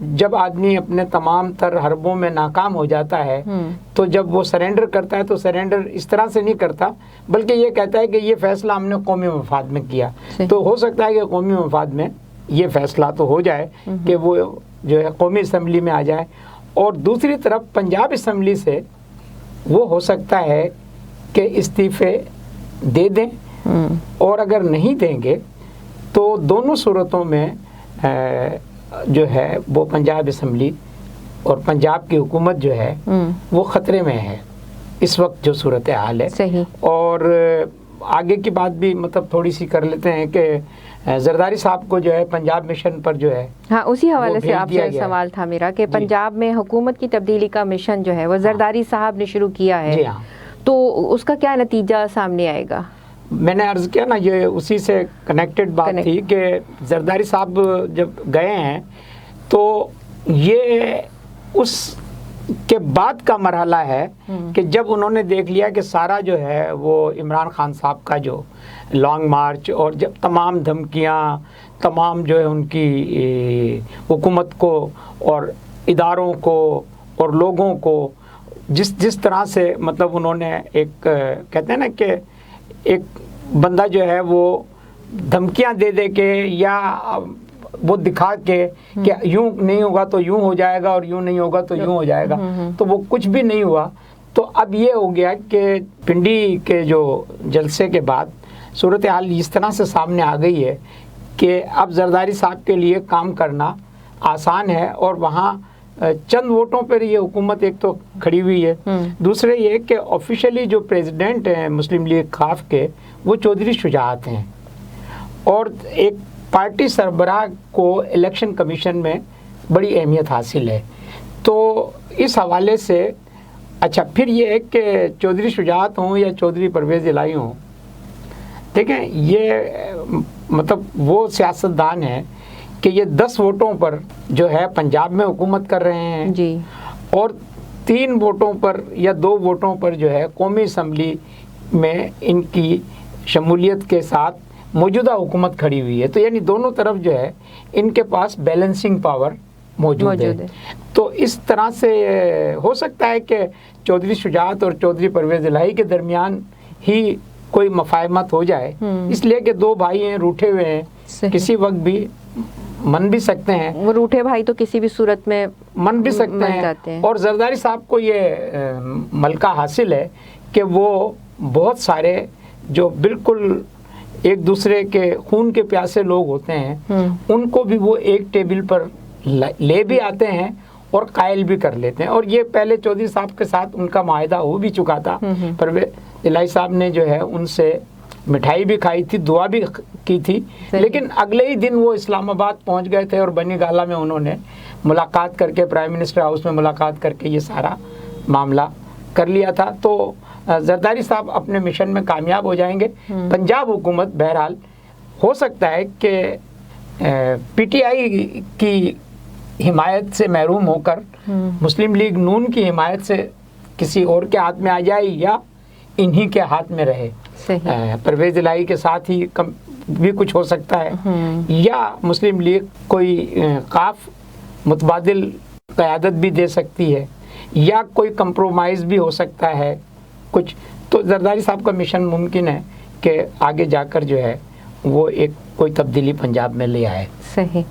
جب آدمی اپنے تمام تر حربوں میں ناکام ہو جاتا ہے تو جب وہ سرنڈر کرتا ہے تو سرنڈر اس طرح سے نہیں کرتا، بلکہ یہ کہتا ہے کہ یہ فیصلہ ہم نے قومی مفاد میں کیا. تو ہو سکتا ہے کہ قومی مفاد میں یہ فیصلہ تو ہو جائے کہ وہ جو ہے قومی اسمبلی میں آ جائے، اور دوسری طرف پنجاب اسمبلی سے وہ ہو سکتا ہے کہ استعفے دے دیں، اور اگر نہیں دیں گے تو دونوں صورتوں میں جو ہے وہ پنجاب اسمبلی اور پنجاب کی حکومت جو ہے وہ خطرے میں ہے اس وقت جو صورتحال ہے. صحیح. اور آگے کی بات بھی مطلب تھوڑی سی کر لیتے ہیں کہ زرداری صاحب کو جو ہے پنجاب مشن پر جو ہے، ہاں اسی حوالے سے آپ سے سوال تھا میرا کہ پنجاب میں حکومت کی تبدیلی کا مشن جو ہے وہ زرداری صاحب نے شروع کیا ہے. جی ہاں. تو اس کا کیا نتیجہ سامنے آئے گا؟ میں نے عرض کیا نا، یہ اسی سے کنیکٹڈ بات تھی کہ زرداری صاحب جب گئے ہیں تو یہ اس کے بعد کا مرحلہ ہے کہ جب انہوں نے دیکھ لیا کہ سارا جو ہے وہ عمران خان صاحب کا جو لانگ مارچ اور جب تمام دھمکیاں، تمام جو ہے ان کی حکومت کو اور اداروں کو اور لوگوں کو جس طرح سے مطلب انہوں نے ایک کہتے ہیں نا کہ ایک بندہ جو ہے وہ دھمکیاں دے دے کے یا وہ دکھا کے کہ یوں نہیں ہوگا تو یوں ہو جائے گا اور یوں نہیں ہوگا تو یوں ہو جائے گا، تو وہ کچھ بھی نہیں ہوا. تو اب یہ ہو گیا کہ پنڈی کے جو جلسے کے بعد صورتحال اس طرح سے سامنے آ گئی ہے کہ اب زرداری صاحب کے لیے کام کرنا آسان ہے، اور وہاں چند ووٹوں پر یہ حکومت ایک تو کھڑی ہوئی ہے. دوسرے یہ کہ آفیشلی جو پریزیڈنٹ ہیں مسلم لیگ خاف کے وہ چودھری شجاعت ہیں، اور ایک پارٹی سربراہ کو الیکشن کمیشن میں بڑی اہمیت حاصل ہے. تو اس حوالے سے اچھا پھر یہ ہے کہ چودھری شجاعت ہوں یا چودھری پرویز الہی ہوں، دیکھیں یہ مطلب وہ سیاستدان ہیں کہ یہ 10 ووٹوں پر جو ہے پنجاب میں حکومت کر رہے ہیں جی، اور 3 ووٹوں پر یا 2 ووٹوں پر جو ہے قومی اسمبلی میں ان کی شمولیت کے ساتھ موجودہ حکومت کھڑی ہوئی ہے. تو یعنی دونوں طرف جو ہے ان کے پاس بیلنسنگ پاور موجود ہے. تو اس طرح سے ہو سکتا ہے کہ چودھری شجاعت اور چودھری پرویز الہی کے درمیان ہی کوئی مفاہمت ہو جائے، اس لیے کہ 2 بھائی ہیں، روٹھے ہوئے ہیں، کسی وقت بھی من بھی سکتے ہیں. وہ روٹھے بھائی تو کسی بھی صورت میں من بھی سکتے ہیں. اور زرداری صاحب کو یہ ملکہ حاصل ہے کہ وہ بہت سارے جو بالکل ایک دوسرے کے خون کے پیاسے لوگ ہوتے ہیں ان کو بھی وہ ایک ٹیبل پر لے بھی آتے ہیں اور قائل بھی کر لیتے ہیں. اور یہ پہلے چودھری صاحب کے ساتھ ان کا معاہدہ ہو بھی چکا تھا. پرویز الہی صاحب نے جو ہے ان سے مٹھائی بھی کھائی تھی، دعا بھی کی تھی، لیکن اگلے ہی دن وہ اسلام آباد پہنچ گئے تھے اور بنی گالہ میں انہوں نے ملاقات کر کے، پرائم منسٹر ہاؤس میں ملاقات کر کے یہ سارا معاملہ کر لیا تھا. تو زرداری صاحب اپنے مشن میں کامیاب ہو جائیں گے. پنجاب حکومت بہرحال ہو سکتا ہے کہ پی ٹی آئی کی حمایت سے محروم ہو کر مسلم لیگ نون کی حمایت سے کسی اور کے ہاتھ میں آ جائے یا انہی کے ہاتھ میں رہے. پرویز الہی کے ساتھ ہی بھی کچھ ہو سکتا ہے، یا مسلم لیگ کوئی خاف متبادل قیادت بھی دے سکتی ہے، یا کوئی کمپرومائز بھی ہو سکتا ہے کچھ. تو زرداری صاحب کا مشن ممکن ہے کہ آگے جا کر جو ہے وہ ایک کوئی تبدیلی پنجاب میں لے آئے. صحیح.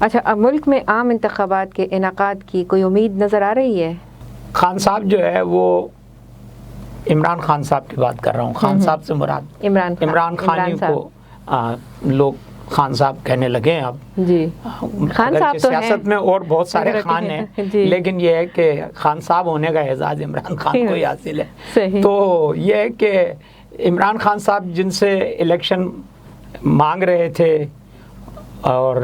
اچھا، اب ملک میں عام انتخابات کے انعقاد کی کوئی امید نظر آ رہی ہے؟ خان صاحب جو ہے وہ عمران خان صاحب کی بات کر رہا ہوں. خان صاحب سے مراد عمران خانی کو لوگ خان صاحب کہنے لگے. اب جی خان صاحب تو سیاست میں اور بہت سارے خان ہیں، لیکن یہ ہے کہ خان صاحب ہونے کا اعزاز عمران خان کو ہی حاصل ہے. تو یہ ہے کہ عمران خان صاحب جن سے الیکشن مانگ رہے تھے اور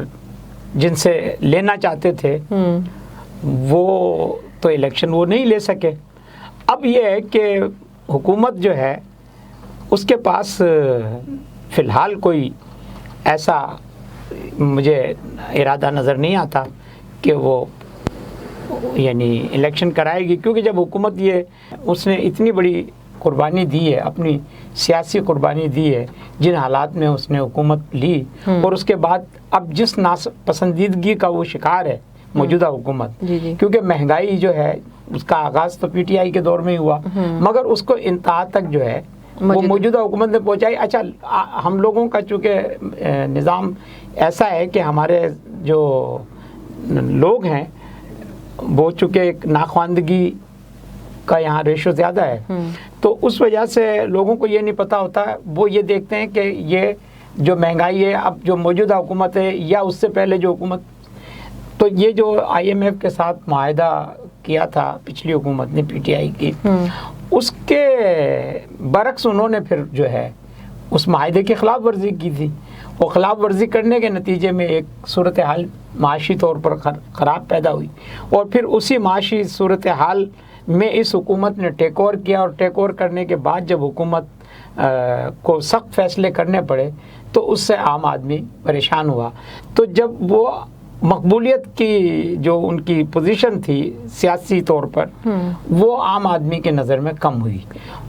جن سے لینا چاہتے تھے وہ تو الیکشن وہ نہیں لے سکے. اب یہ ہے کہ حکومت جو ہے اس کے پاس فی الحال کوئی ایسا مجھے ارادہ نظر نہیں آتا کہ وہ یعنی الیکشن کرائے گی، کیونکہ جب حکومت اس نے اتنی بڑی قربانی دی ہے، اپنی سیاسی قربانی دی ہے جن حالات میں اس نے حکومت لی، اور اس کے بعد اب جس ناپسندیدگی کا وہ شکار ہے موجودہ حکومت، جی جی، کیونکہ مہنگائی جو ہے اس کا آغاز تو پی ٹی آئی کے دور میں ہی ہوا، مگر اس کو انتہا تک جو ہے وہ موجودہ حکومت نے پہنچائی۔ اچھا ہم لوگوں کا چونکہ نظام ایسا ہے کہ ہمارے جو لوگ ہیں وہ چونکہ ایک ناخواندگی کا یہاں ریشو زیادہ ہے، تو اس وجہ سے لوگوں کو یہ نہیں پتہ ہوتا، وہ یہ دیکھتے ہیں کہ یہ جو مہنگائی ہے اب جو موجودہ حکومت ہے یا اس سے پہلے جو حکومت، تو یہ جو آئی ایم ایف کے ساتھ معاہدہ کیا تھا پچھلی حکومت نے پی ٹی آئی کی، اس کے برعکس انہوں نے پھر جو ہے اس معاہدے کی خلاف ورزی کی تھی، وہ خلاف ورزی کرنے کے نتیجے میں ایک صورتحال معاشی طور پر خراب پیدا ہوئی، اور پھر اسی معاشی صورتحال میں اس حکومت نے ٹیک اوور کیا، اور ٹیک اوور کرنے کے بعد جب حکومت کو سخت فیصلے کرنے پڑے تو اس سے عام آدمی پریشان ہوا، تو جب وہ مقبولیت کی جو ان کی پوزیشن تھی سیاسی طور پر وہ عام آدمی کے نظر میں کم ہوئی،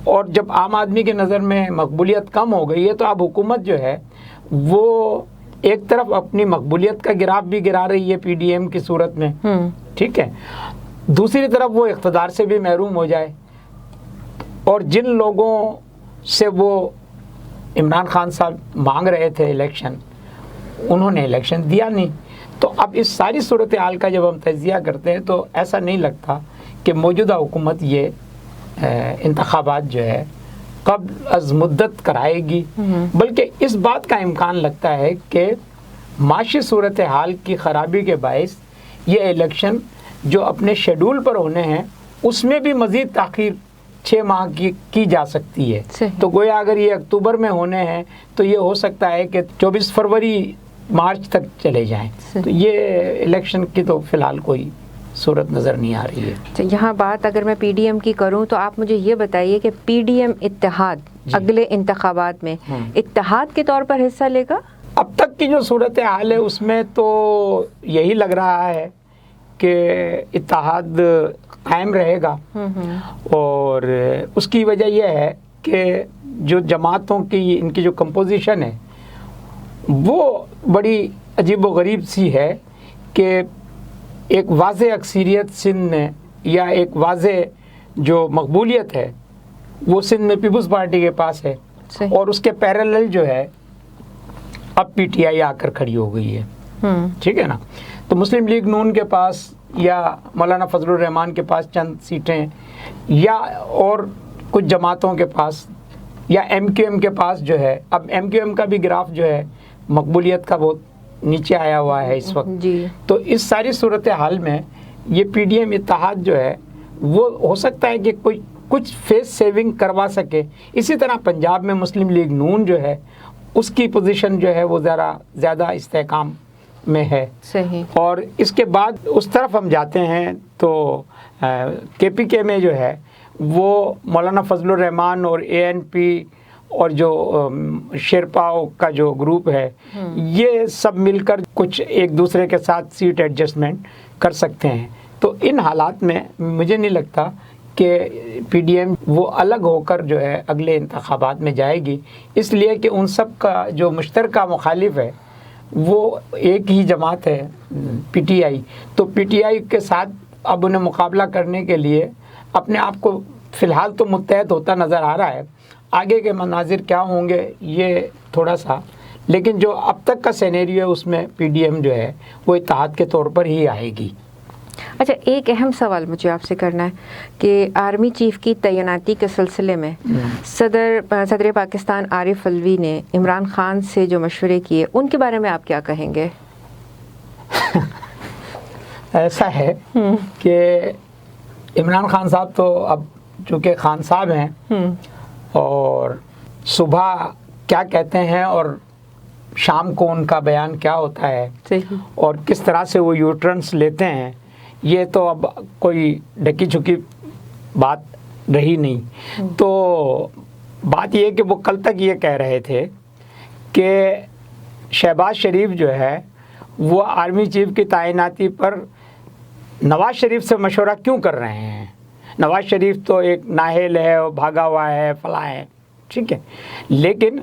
اور جب عام آدمی کے نظر میں مقبولیت کم ہو گئی ہے تو اب حکومت جو ہے وہ ایک طرف اپنی مقبولیت کا گراف بھی گرا رہی ہے پی ڈی ایم کی صورت میں، ٹھیک ہے، دوسری طرف وہ اقتدار سے بھی محروم ہو جائے، اور جن لوگوں سے وہ عمران خان صاحب مانگ رہے تھے الیکشن، انہوں نے الیکشن دیا نہیں، تو اب اس ساری صورتحال کا جب ہم تجزیہ کرتے ہیں تو ایسا نہیں لگتا کہ موجودہ حکومت یہ انتخابات جو ہے قبل از مدت کرائے گی، بلکہ اس بات کا امکان لگتا ہے کہ معاشی صورتحال کی خرابی کے باعث یہ الیکشن جو اپنے شیڈول پر ہونے ہیں اس میں بھی مزید تاخیر 6 ماہ کی جا سکتی ہے، تو گویا اگر یہ اکتوبر میں ہونے ہیں تو یہ ہو سکتا ہے کہ 24 فروری مارچ تک چلے جائیں، تو یہ الیکشن کی تو فی الحال کوئی صورت نظر نہیں آ رہی ہے۔ یہاں بات اگر میں پی ڈی ایم کی کروں تو آپ مجھے یہ بتائیے کہ پی ڈی ایم اتحاد اگلے انتخابات میں اتحاد کے طور پر حصہ لے گا؟ اب تک کی جو صورتحال ہے اس میں تو یہی لگ رہا ہے کہ اتحاد قائم رہے گا، اور اس کی وجہ یہ ہے کہ جو جماعتوں کی ان کی جو کمپوزیشن ہے وہ بڑی عجیب و غریب سی ہے کہ ایک واضح اکثریت سندھ میں یا ایک واضح جو مقبولیت ہے وہ سندھ میں پیپلز پارٹی کے پاس ہے، اور اس کے پیرالل جو ہے اب پی ٹی آئی آ کر کھڑی ہو گئی ہے، ٹھیک ہے نا، تو مسلم لیگ نون کے پاس یا مولانا فضل الرحمان کے پاس چند سیٹیں، یا اور کچھ جماعتوں کے پاس، یا ایم کیو ایم کے پاس جو ہے، اب ایم کیو ایم کا بھی گراف جو ہے مقبولیت کا بہت نیچے آیا ہوا ہے اس وقت، تو اس ساری صورتحال میں یہ پی ڈی ایم اتحاد جو ہے وہ ہو سکتا ہے کہ کوئی کچھ فیس سیونگ کروا سکے۔ اسی طرح پنجاب میں مسلم لیگ نون جو ہے اس کی پوزیشن جو ہے وہ ذرا زیادہ استحکام میں ہے، صحیح، اور اس کے بعد اس طرف ہم جاتے ہیں تو کے پی کے میں جو ہے وہ مولانا فضل الرحمان اور اے این پی اور جو شیرپاؤ کا جو گروپ ہے یہ سب مل کر کچھ ایک دوسرے کے ساتھ سیٹ ایڈجسٹمنٹ کر سکتے ہیں، تو ان حالات میں مجھے نہیں لگتا کہ پی ڈی ایم وہ الگ ہو کر جو ہے اگلے انتخابات میں جائے گی، اس لیے کہ ان سب کا جو مشترکہ مخالف ہے وہ ایک ہی جماعت ہے پی ٹی آئی، تو پی ٹی آئی کے ساتھ اب انہیں مقابلہ کرنے کے لیے اپنے آپ کو فی الحال تو متحد ہوتا نظر آ رہا ہے، آگے کے مناظر کیا ہوں گے یہ تھوڑا سا، لیکن جو اب تک کا سینیریو ہے اس میں پی ڈی ایم جو ہے وہ اتحاد کے طور پر ہی آئے گی۔ اچھا، ایک اہم سوال مجھے آپ سے کرنا ہے کہ آرمی چیف کی تعیناتی کے سلسلے میں صدر پاکستان عارف الوی نے عمران خان سے جو مشورے کیے ان کے بارے میں آپ کیا کہیں گے؟ ایسا ہے کہ عمران خان صاحب تو اب چونکہ خان صاحب ہیں اور صبح کیا کہتے ہیں اور شام کو ان کا بیان کیا ہوتا ہے اور کس طرح سے وہ یو ٹرنس لیتے ہیں، یہ تو اب کوئی ڈھکی چھکی بات رہی نہیں۔ تو بات یہ کہ وہ کل تک یہ کہہ رہے تھے کہ شہباز شریف جو ہے وہ آرمی چیف کی تعیناتی پر نواز شریف سے مشورہ کیوں کر رہے ہیں، نواز شریف تو ایک نااہل ہے اور بھاگا ہوا ہے فلاں ہے، ٹھیک ہے، لیکن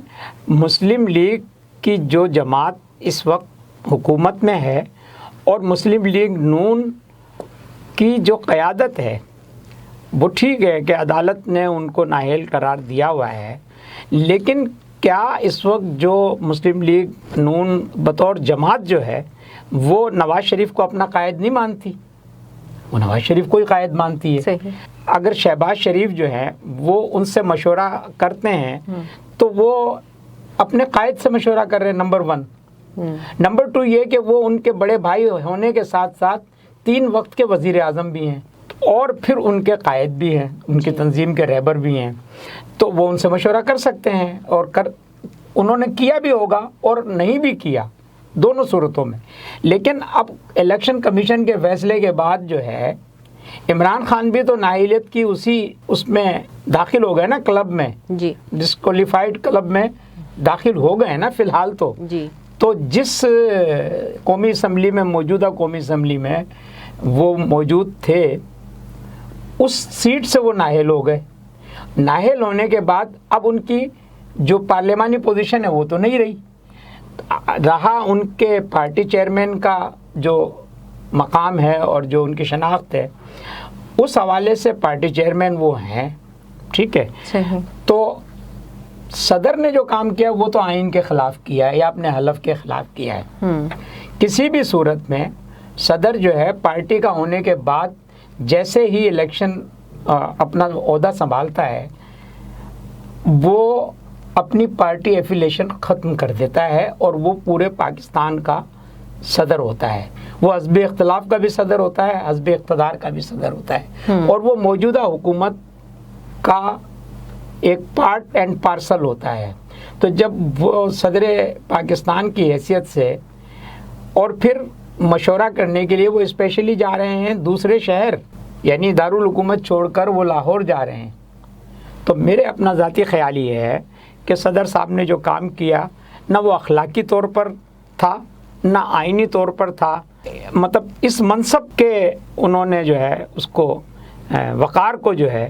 مسلم لیگ کی جو جماعت اس وقت حکومت میں ہے اور مسلم لیگ نون کی جو قیادت ہے وہ ٹھیک ہے کہ عدالت نے ان کو نااہل قرار دیا ہوا ہے، لیکن کیا اس وقت جو مسلم لیگ نون بطور جماعت جو ہے وہ نواز شریف کو اپنا قائد نہیں مانتی؟ وہ نواز شریف کو ہی قائد مانتی ہے۔ صحیح۔ اگر شہباز شریف جو ہے وہ ان سے مشورہ کرتے ہیں تو وہ اپنے قائد سے مشورہ کر رہے ہیں، نمبر 1۔ نمبر 2 یہ کہ وہ ان کے بڑے بھائی ہونے کے ساتھ ساتھ 3 وقت کے وزیر اعظم بھی ہیں اور پھر ان کے قائد بھی ہیں، ان کی تنظیم کے رہبر بھی ہیں، تو وہ ان سے مشورہ کر سکتے ہیں، اور انہوں نے کیا بھی ہوگا اور نہیں بھی کیا، دونوں صورتوں میں۔ لیکن اب الیکشن کمیشن کے فیصلے کے بعد جو ہے عمران خان بھی تو نااہلیت کی اس میں داخل ہو گئے نا، کلب میں، جی، ڈسکوالیفائڈ کلب میں داخل ہو گئے نا فی الحال تو۔ جی، تو جس قومی اسمبلی میں، موجودہ قومی اسمبلی میں وہ موجود تھے، اس سیٹ سے وہ نااہل ہو گئے۔ نااہل ہونے کے بعد اب ان کی جو پارلیمانی پوزیشن ہے وہ تو نہیں رہا ان کے پارٹی چیئرمین کا جو مقام ہے اور جو ان کی شناخت ہے، اس حوالے سے پارٹی چیئرمین وہ ہیں، ٹھیک ہے۔ صحیح۔ تو صدر نے جو کام کیا وہ تو آئین کے خلاف کیا ہے یا اپنے حلف کے خلاف کیا ہے۔ کسی بھی صورت میں صدر جو ہے پارٹی کا ہونے کے بعد جیسے ہی الیکشن اپنا عہدہ سنبھالتا ہے وہ اپنی پارٹی ایفیلیشن ختم کر دیتا ہے اور وہ پورے پاکستان کا صدر ہوتا ہے۔ وہ حزب اختلاف کا بھی صدر ہوتا ہے، حزب اقتدار کا بھی صدر ہوتا ہے، اور وہ موجودہ حکومت کا ایک پارٹ اینڈ پارسل ہوتا ہے۔ تو جب وہ صدر پاکستان کی حیثیت سے اور پھر مشورہ کرنے کے لیے وہ اسپیشلی جا رہے ہیں دوسرے شہر، یعنی دارالحکومت چھوڑ کر وہ لاہور جا رہے ہیں، تو میرے اپنا ذاتی خیال یہ ہے کہ صدر صاحب نے جو کام کیا نہ وہ اخلاقی طور پر تھا نہ آئینی طور پر تھا، مطلب اس منصب کے انہوں نے جو ہے اس کو وقار کو جو ہے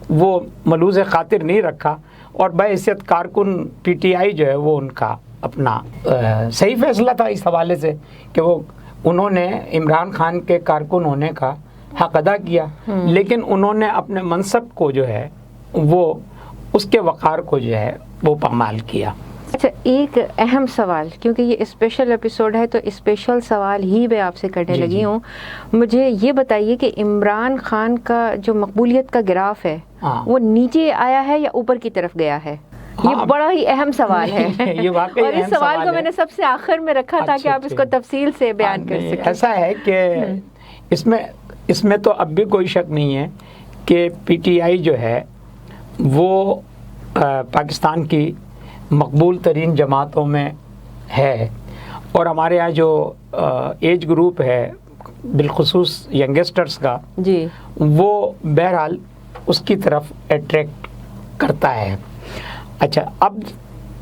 وہ ملوث خاطر نہیں رکھا، اور بحیثیت کارکن پی ٹی آئی جو ہے وہ ان کا اپنا صحیح فیصلہ تھا اس حوالے سے کہ وہ انہوں نے عمران خان کے کارکن ہونے کا حق ادا کیا، لیکن انہوں نے اپنے منصب کو جو ہے وہ اس کے وقار کو جو ہے وہ پامال کیا۔ اچھا، ایک اہم سوال، کیونکہ یہ اسپیشل ایپیسوڈ ہے تو اسپیشل سوال ہی میں آپ سے کرنے لگی ہوں، مجھے یہ بتائیے کہ عمران خان کا جو مقبولیت کا گراف ہے وہ نیچے آیا ہے یا اوپر کی طرف گیا ہے؟ یہ بڑا ہی اہم سوال ہے، اور اس سوال کو میں نے سب سے آخر میں رکھا تھا کہ آپ اس کو تفصیل سے بیان کر سکیں۔ ایسا ہے کہ اس میں تو اب بھی کوئی شک نہیں ہے کہ پی ٹی آئی جو ہے وہ پاکستان کی مقبول ترین جماعتوں میں ہے، اور ہمارے یہاں جو ایج گروپ ہے بالخصوص ینگسٹرز کا، جی، وہ بہرحال اس کی طرف اٹریکٹ کرتا ہے۔ اچھا، اب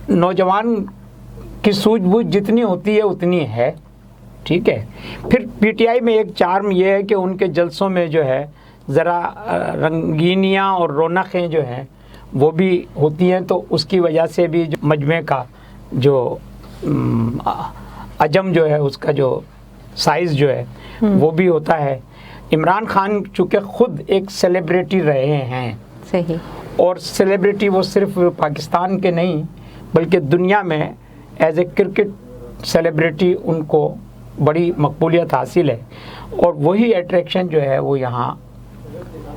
نوجوان کی سوجھ بوجھ جتنی ہوتی ہے اتنی ہے، ٹھیک ہے۔ پھر پی ٹی آئی میں ایک چارم یہ ہے کہ ان کے جلسوں میں جو ہے ذرا رنگینیاں اور رونقیں جو ہیں وہ بھی ہوتی ہیں، تو اس کی وجہ سے بھی جو مجمع کا جو حجم جو ہے اس کا جو سائز جو ہے وہ بھی ہوتا ہے۔ عمران خان چونکہ خود ایک سیلیبریٹی رہے ہیں، صحیح، اور سیلیبریٹی وہ صرف پاکستان کے نہیں بلکہ دنیا میں ایز اے کرکٹ سیلیبریٹی ان کو بڑی مقبولیت حاصل ہے، اور وہی اٹریکشن جو ہے وہ یہاں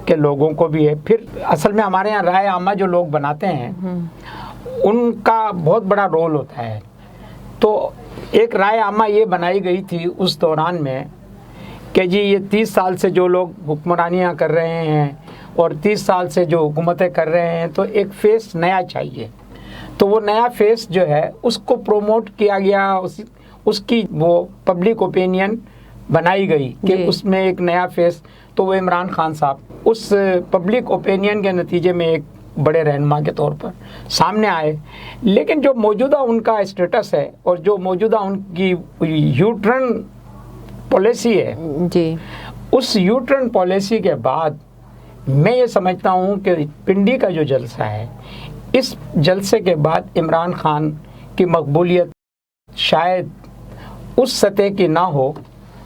کے لوگوں کو بھی ہے۔ پھر اصل میں ہمارے یہاں رائے عامہ جو لوگ بناتے ہیں ان کا بہت بڑا رول ہوتا ہے۔ تو ایک رائے عامہ یہ بنائی گئی تھی اس دوران میں کہ جی یہ 30 سال سے جو لوگ حکمرانیاں کر رہے ہیں اور 30 سال سے جو حکومتیں کر رہے ہیں تو ایک فیس نیا چاہیے، تو وہ نیا فیس جو ہے اس کو پروموٹ کیا گیا، اس کی وہ پبلک اوپینین بنائی گئی کہ اس میں ایک نیا فیس، تو وہ عمران خان صاحب اس پبلک اوپینین کے نتیجے میں ایک بڑے رہنما کے طور پر سامنے آئے۔ لیکن جو موجودہ ان کا اسٹیٹس ہے اور جو موجودہ ان کی یو ٹرن پالیسی ہے، جی، اس یو ٹرن پالیسی کے بعد میں یہ سمجھتا ہوں کہ پنڈی کا جو جلسہ ہے، اس جلسے کے بعد عمران خان کی مقبولیت شاید اس سطح کی نہ ہو